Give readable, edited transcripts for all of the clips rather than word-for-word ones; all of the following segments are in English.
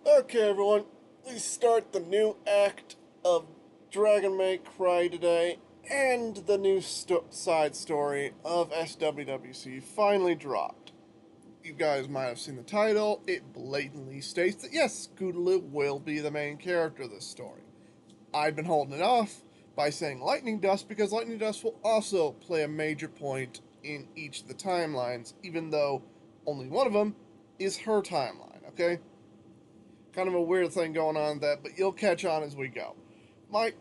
Okay, everyone, we start the new act of Dragon May Cry today, and the new side story of SWWC finally dropped. You guys might have seen the title. It blatantly states that yes, Scootaloo will be the main character of this story. I've been holding it off by saying Lightning Dust because Lightning Dust will also play a major point in each of the timelines, even though only one of them is her timeline, okay? Kind of a weird thing going on with that, but you'll catch on as we go. My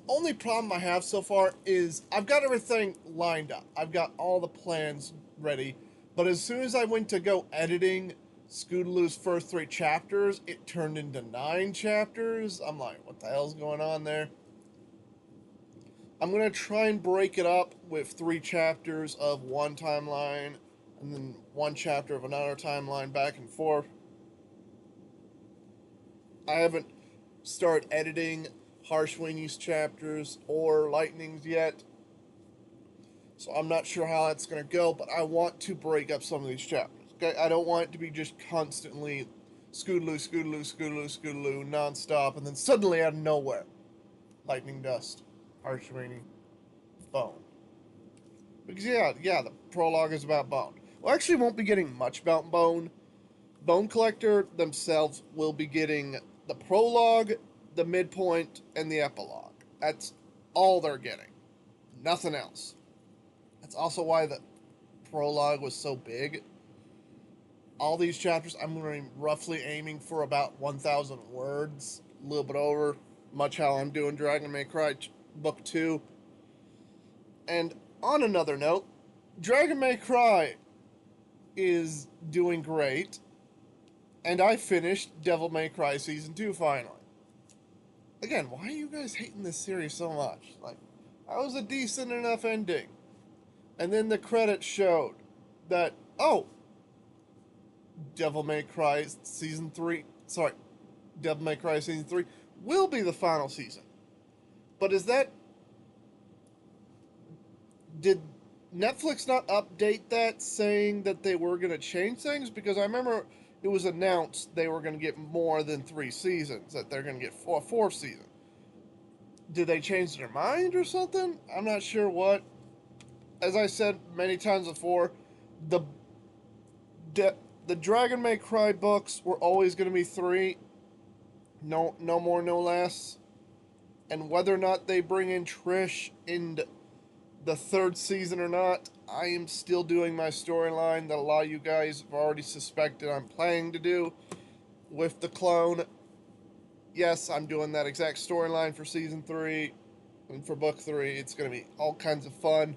only problem I have so far is I've got everything lined up. I've got all the plans ready, but as soon as I went to go editing Scootaloo's first 3 chapters, it turned into 9 chapters. I'm like, what the hell's going on there? I'm gonna try and break it up with 3 chapters of one timeline and then 1 chapter of another timeline back and forth. I haven't started editing Harshweenie's chapters or Lightning's yet, so I'm not sure how that's going to go, but I want to break up some of these chapters. Okay, I don't want it to be just constantly Scootaloo, Scootaloo, Scootaloo, Scootaloo, nonstop, and then suddenly out of nowhere, Lightning Dust, Harshweenie, Bone. Because the prologue is about Bone. Well, actually, won't be getting much about Bone. Bone Collector themselves will be getting the prologue, the midpoint, and the epilogue. That's all they're getting. Nothing else. That's also why the prologue was so big. All these chapters, I'm roughly aiming for about 1,000 words, a little bit over, much how I'm doing Dragon May Cry Book 2. And on another note, Dragon May Cry is doing great, and I finished Devil May Cry Season 2 finally. Again, why are you guys hating this series so much? Like, that was a decent enough ending. And then the credits showed that, oh, Devil May Cry Season 3, sorry, Devil May Cry Season 3 will be the final season. But did Netflix not update that saying that they were going to change things? Because I remember it was announced they were going to get more than 3 seasons, that they're going to get a 4th season. Did they change their mind or something? I'm not sure what. As I said many times before, the the Dragon May Cry books were always going to be 3, no more, no less. And whether or not they bring in Trish in the 3rd season or not, I am still doing my storyline that a lot of you guys have already suspected I'm planning to do with the clone. Yes, I'm doing that exact storyline for season 3 and for book 3. It's going to be all kinds of fun.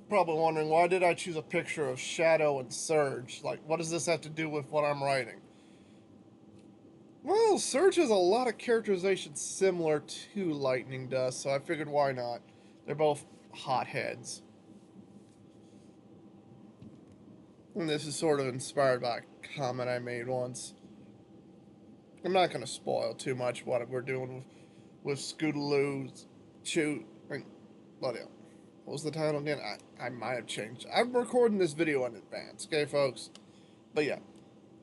Probably wondering, why did I choose a picture of Shadow and Surge? Like, what does this have to do with what I'm writing? Well, Surge has a lot of characterization similar to Lightning Dust, so I figured why not? They're both hotheads. And this is sort of inspired by a comment I made once. I'm not going to spoil too much what we're doing with Scootaloo's Chew. What was the title again? I might have changed. I'm recording this video in advance, okay, folks? But yeah,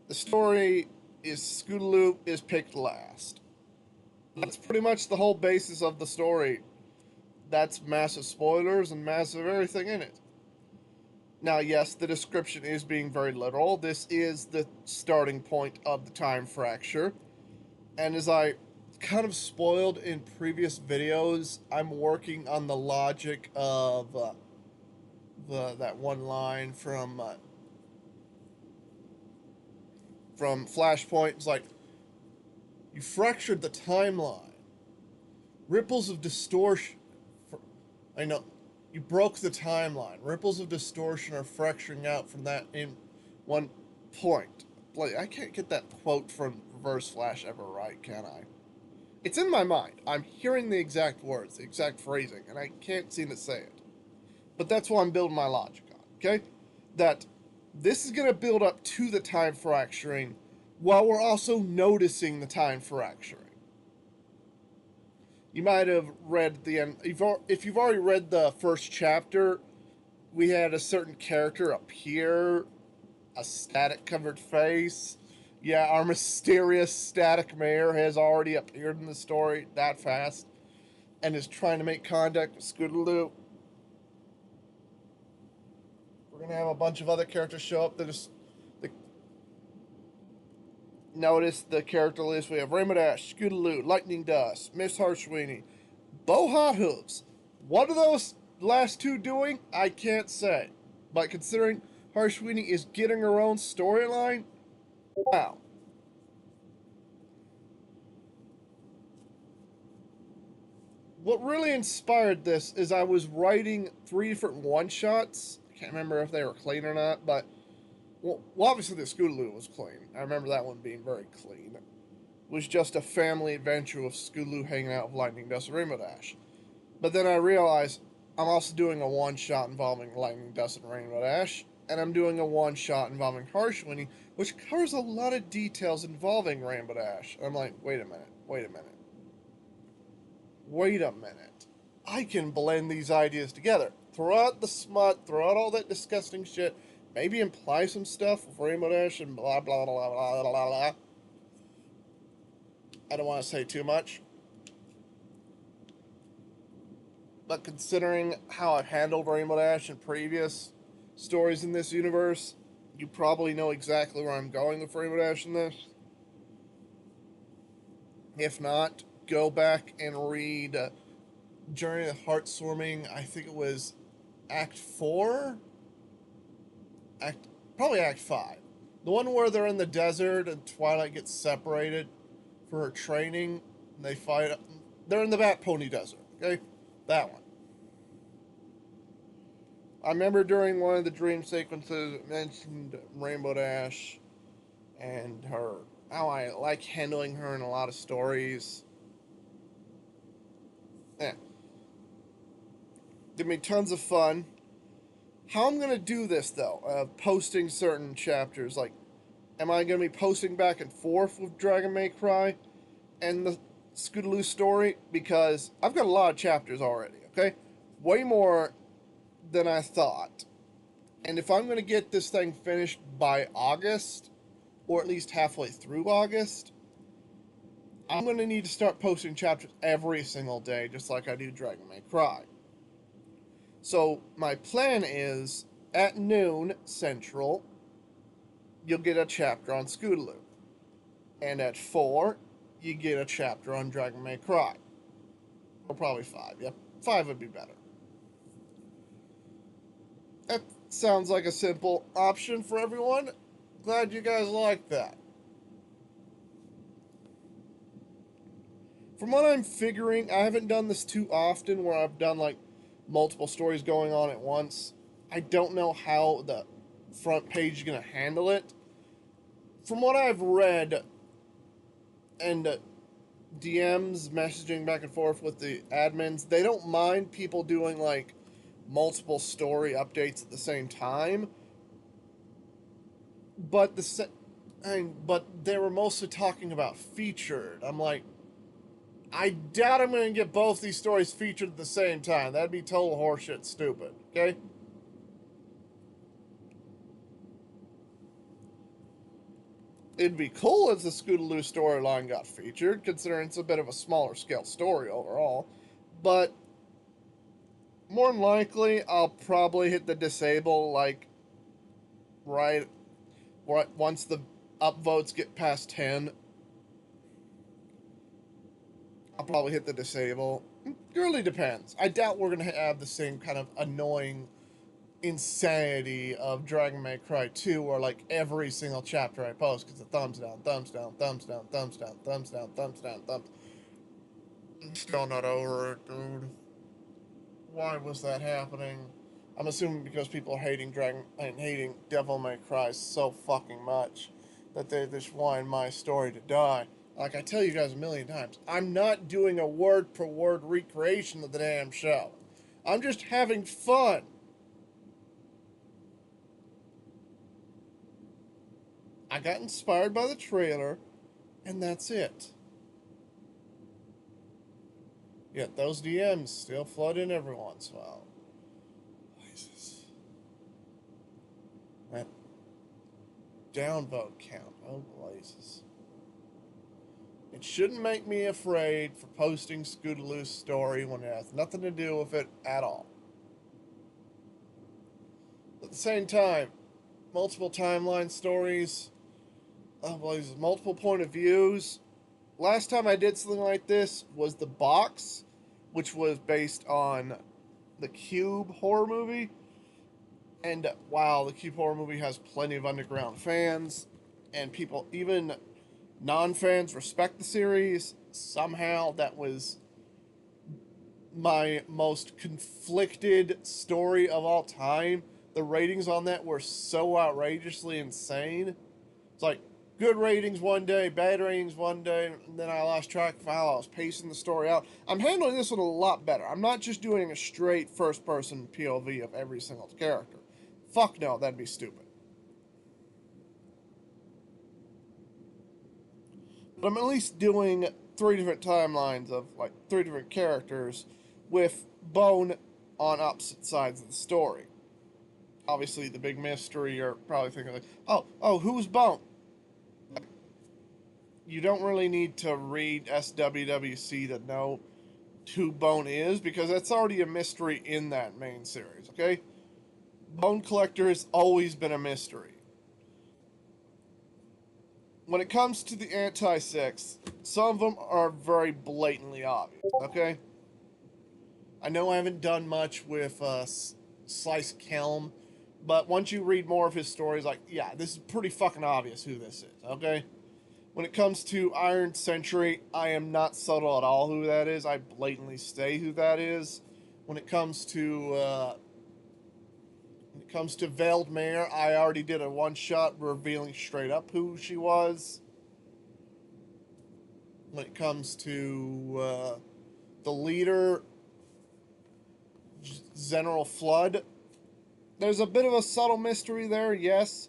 the story is Scootaloo is picked last. That's pretty much the whole basis of the story. That's massive spoilers and massive everything in it. Now, yes, the description is being very literal. This is the starting point of the time fracture. And as I kind of spoiled in previous videos, I'm working on the logic of that one line from Flashpoint. It's like, you fractured the timeline. Ripples of distortion. I know. You broke the timeline. Ripples of distortion are fracturing out from that in one point. Like, I can't get that quote from Reverse Flash ever right, can I? It's in my mind. I'm hearing the exact words, the exact phrasing, and I can't seem to say it. But that's what I'm building my logic on, okay? That this is going to build up to the time fracturing while we're also noticing the time fracturing. You might have read the end. If you've already read the first chapter, we had a certain character appear, a static covered face. Yeah, our mysterious static mayor has already appeared in the story that fast and is trying to make contact with Scootaloo. We're gonna have a bunch of other characters show up that is the notice the character list. We have Rainbow Dash, Scootaloo, Lightning Dust, Miss Harshweenie, Bo Hot Hooves. What are those last two doing? I can't say. But considering Harshweenie is getting her own storyline, wow. What really inspired this is I was writing 3 different one-shots. I can't remember if they were clean or not, but well, obviously the Scootaloo was clean. I remember that one being very clean. It was just a family adventure with Scootaloo hanging out with Lightning Dust and Rainbow Dash. But then I realized I'm also doing a one-shot involving Lightning Dust and Rainbow Dash, and I'm doing a one-shot involving Harshweenie, which covers a lot of details involving Rainbow Dash. And I'm like, wait a minute. I can blend these ideas together. Throw out the smut, throw out all that disgusting shit, maybe imply some stuff with Rainbow Dash and blah, blah, blah, blah, blah, blah, blah. I don't want to say too much. But considering how I've handled Rainbow Dash in previous stories in this universe, you probably know exactly where I'm going with Rainbow Dash in this. If not, go back and read Journey of Heartswarming. I think it was Act 4? Probably Act 5. The one where they're in the desert and Twilight gets separated for her training. And they fight. They're in the Bat Pony Desert, okay? That one. I remember during one of the dream sequences it mentioned Rainbow Dash and her, how I like handling her in a lot of stories. Yeah. Give me tons of fun. How I'm gonna do this though, posting certain chapters, like, am I gonna be posting back and forth with Dragon May Cry and the Scootaloo story? Because I've got a lot of chapters already, okay? Way more than I thought. And if I'm gonna get this thing finished by August, or at least halfway through August, I'm gonna need to start posting chapters every single day, just like I do Dragon May Cry. So my plan is at noon Central, you'll get a chapter on Scootaloo, and at 4, you get a chapter on Dragon May Cry, or probably 5. Yep, 5 would be better. That sounds like a simple option for everyone. Glad you guys like that. From what I'm figuring, I haven't done this too often where I've done like multiple stories going on at once. I don't know how the front page is going to handle it. From what I've read and DMs messaging back and forth with the admins, they don't mind people doing like multiple story updates at the same time. But but they were mostly talking about featured. I'm like, I doubt I'm going to get both these stories featured at the same time. That'd be total horseshit stupid, okay? It'd be cool if the Scootaloo storyline got featured, considering it's a bit of a smaller scale story overall. But more than likely, I'll probably hit the disable, like, right once the upvotes get past 10. I'll probably hit the disable. It really depends. I doubt we're going to have the same kind of annoying insanity of Dragon May Cry 2 where like every single chapter I post gets a thumbs down, thumbs down, thumbs down, thumbs down, thumbs down, thumbs down, thumbs. I'm still not over it, dude. Why was that happening? I'm assuming because people are hating Devil May Cry so fucking much that they just want my story to die. Like I tell you guys a million times, I'm not doing a word for word recreation of the damn show. I'm just having fun. I got inspired by the trailer, and that's it. Yet those DMs still flood in every once in a while. Jesus. That downvote count. Oh, blazes. It shouldn't make me afraid for posting Scootaloo's story when it has nothing to do with it at all. At the same time, multiple timeline stories, oh, blazes, multiple point of views. Last time I did something like this was The Box, which was based on the Cube horror movie. And wow, the Cube horror movie has plenty of underground fans, and people, even non-fans, respect the series. Somehow that was my most conflicted story of all time. The ratings on that were so outrageously insane. It's like good ratings one day, bad ratings one day, and then I lost track of how I was pacing the story out. I'm handling this one a lot better. I'm not just doing a straight first-person POV of every single character. Fuck no, that'd be stupid. But I'm at least doing 3 different timelines of like 3 different characters with Bone on opposite sides of the story. Obviously, the big mystery, you're probably thinking like, oh, who's Bone? You don't really need to read SWWC to know who Bone is, because that's already a mystery in that main series, okay? Bone Collector has always been a mystery. When it comes to the anti-sex, some of them are very blatantly obvious, okay? I know I haven't done much with Slice Kelm, but once you read more of his stories, like, yeah, this is pretty fucking obvious who this is, okay? When it comes to Iron Sentry, I am not subtle at all who that is. I blatantly say who that is. When it comes to Veiled Mare, I already did a one-shot revealing straight up who she was. When it comes to the leader, General Flood, there's a bit of a subtle mystery there, yes,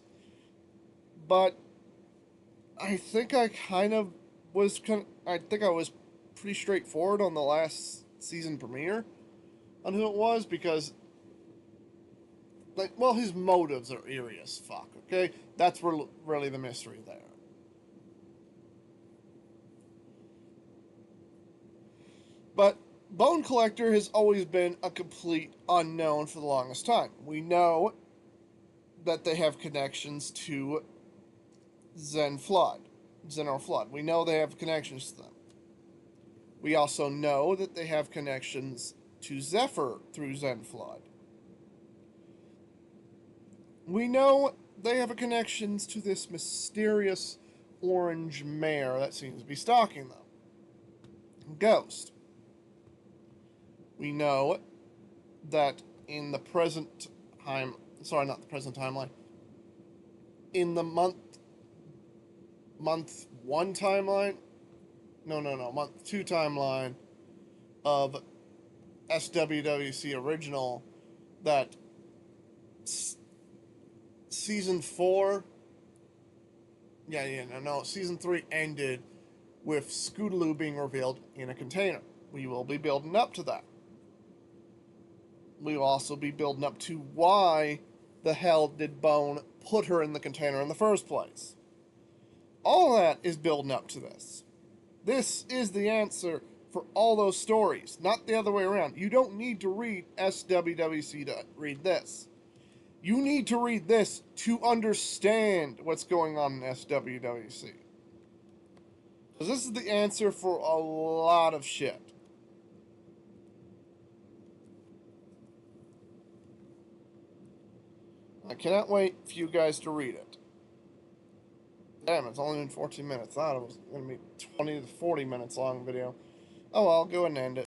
but I think I was pretty straightforward on the last season premiere on who it was, because, like, well, his motives are eerie as fuck, okay? That's really the mystery there. But Bone Collector has always been a complete unknown for the longest time. We know that they have connections to General Flood. We know they have connections to them. We also know that they have connections to Zephyr through Zen Flood. We know they have connections to this mysterious orange mare that seems to be stalking them. Ghost. We know that in the present time, sorry, not the present timeline, in the month 1 timeline, month 2 timeline of SWWC original, that season 4, season 3 ended with Scootaloo being revealed in a container. We will be building up to that. We will also be building up to why the hell did Bone put her in the container in the first place. All that is building up to this. This is the answer for all those stories, not the other way around. You don't need to read SWWC to read this. You need to read this to understand what's going on in SWWC. Because this is the answer for a lot of shit. I cannot wait for you guys to read it. Damn, it's only been 14 minutes. I thought it was going to be 20 to 40 minutes long video. Oh well, I'll go ahead and end it.